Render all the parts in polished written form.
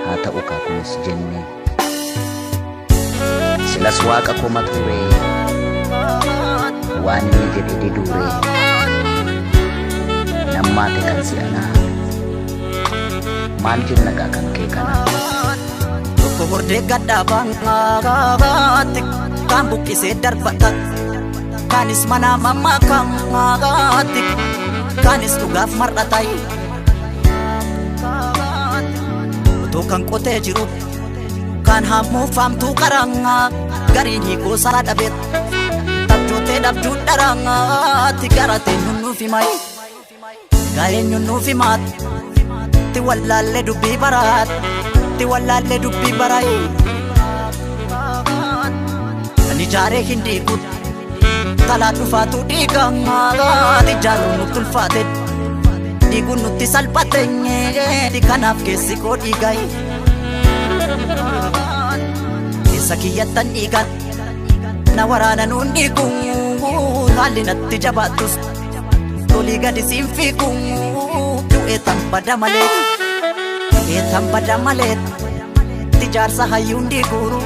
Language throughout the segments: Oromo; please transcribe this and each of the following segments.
hata uka kunis jenne silas waqa koma ture wani jedhe didure namate kan si ana mal jenna ka kan ke kana tokko horde gadda bangati kan bukkise darbatat kanis mana mama kamagati kanis tugaf mardatai to kan kote jiru kan hamu famtu karanga garini ko sarada bet tapjote dabju daranga tigarate nunu fi mai gayen nunu fi mat ti wallalle dubbi barat ti wallalle dubbi barai ani jare hindi kut talatu fatu diganga ti jaru nutul fatet digun nutti salpatenge di kanaf kesi ko digai sakiyatan igat nawarana nundi kung halinatti jabatus toliga disimfi kung tu etam pada malet tijar sahayundi guru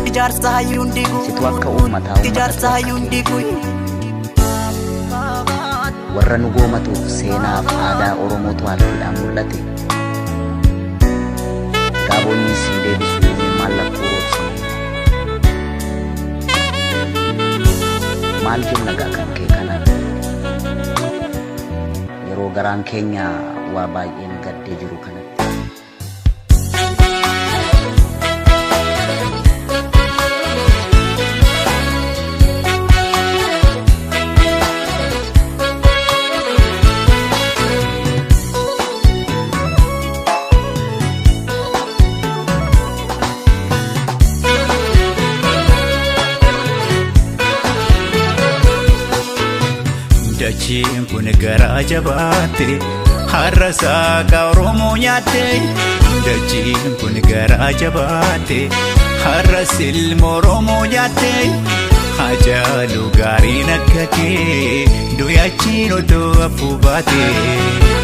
tijar sahayundi guru situat ka umat ha tijar sahayundi guru warra nu gomatu seenaaf aadaa oromoo tuwaalfiidhaan mul'ate gaabonni si deebisuu mallattoo roobsine maal jenna gaa kan kee kana yeroo garaan keenya waa baay'een gaddee jiru kanatti Dacheen kun gala jabatee har'a saaka oromoo nyaate Dacheen kun gala jabatee har'a silma oromoo nyaate hajaalu gaariin akka kee du'aachiin otoo afuu baate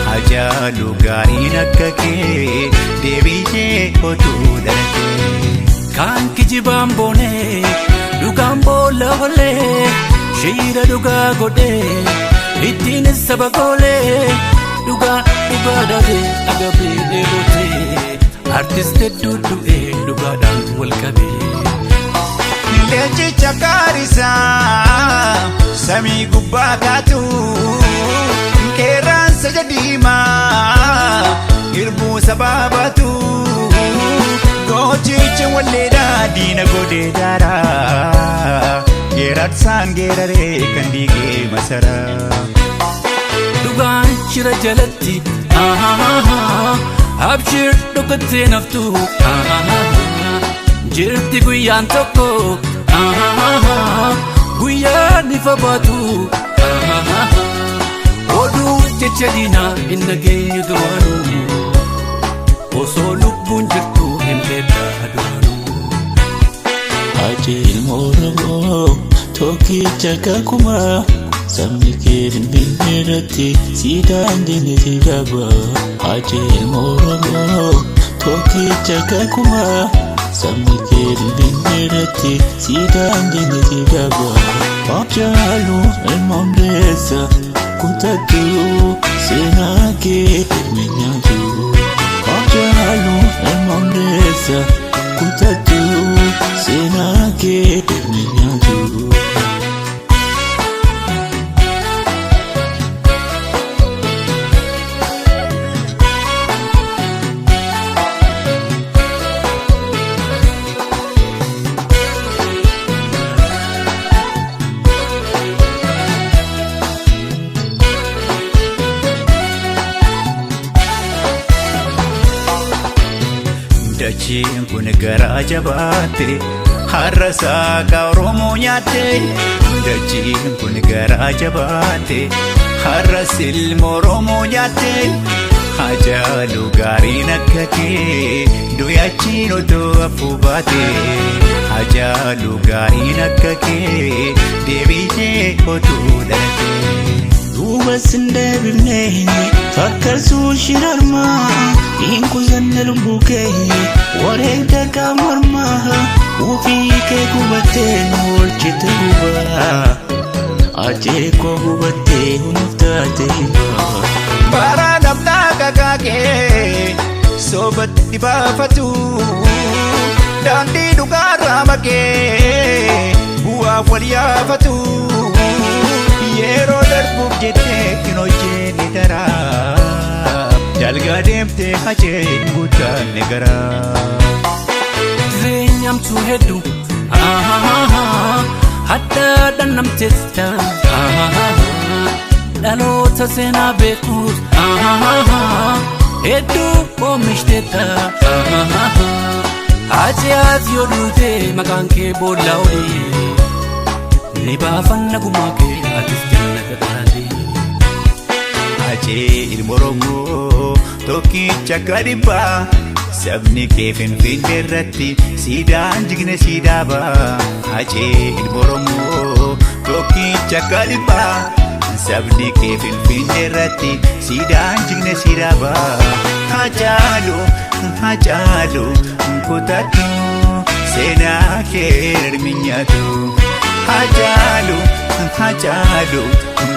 hajaalu gaariin akka kee deebisee otoo dhalate kan kijibaan boonee dhugaan boolla olee shira duga gode ittiin sabagole duga dade agabe erote artist dudu duga dan walkabe lechi chakarisa sami gubakatu keran sajadima irbu sababatu gochiche waleda dina gode dara gerat sangerare kandige masara dugan shira jalatti abshir dukatte naftu jirti guyan tokko guyan nifabatu odu jechadina innageenyu duranu oso lubbun jirtu himbeedha duranu Ajil moramo toki jaga kuma samni kerin binirati sidan dini tidaba Ajil moramo toki jaga kuma samni kerin binirati sidan dini tidaba Pajalu elmamreza kutatu senake minyaju Pajalu elmamreza kutatu senake minyaju Dacheen kun gala jabatee har'a saaka oromoo nyaate Dacheen kun gala jabatee har'a silma oromoo nyaate hajaalu gaariin akka kee du'aachiin otoo afuu baate hajaalu gaariin akka kee deebisee otoo dhalate duuba sindee bifnee fakkaatu shirarmaa hin kusanne lumbuke wareegda qaamorma ufii kee gubattee oolchite guba ajee koo gubattee humtaatee bara namnaa kakaakee soobatti dhibaafatu daandii dhugaarraa makee bu'aaf wal yaafatu yeroo darbuuf jettee hin hojjenne daraa dalgaa deemtee hajeen guddaanne garaa Zeenyamtu hedduu hadda dhandhamteetta dhaloota seenaa beekuus hedduu oomishteetta ati ati yoo duute maqaan kee boolla olee ni baafanna gumaa kee atis jannata taate ajee ilma Oromoo tokkicha kadhibbaa sabni kee Finfinnee irratti siidaan jigne siidaabaa ajee ilma Oromoo tokkicha kadhibbaa sabni kee Finfinnee irratti siidaan jigne siidaabaa hajaalu kutadhu seenaa kee hirminyatu hajaalu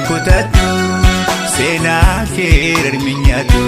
kutadhu seenaa kee hirminyatu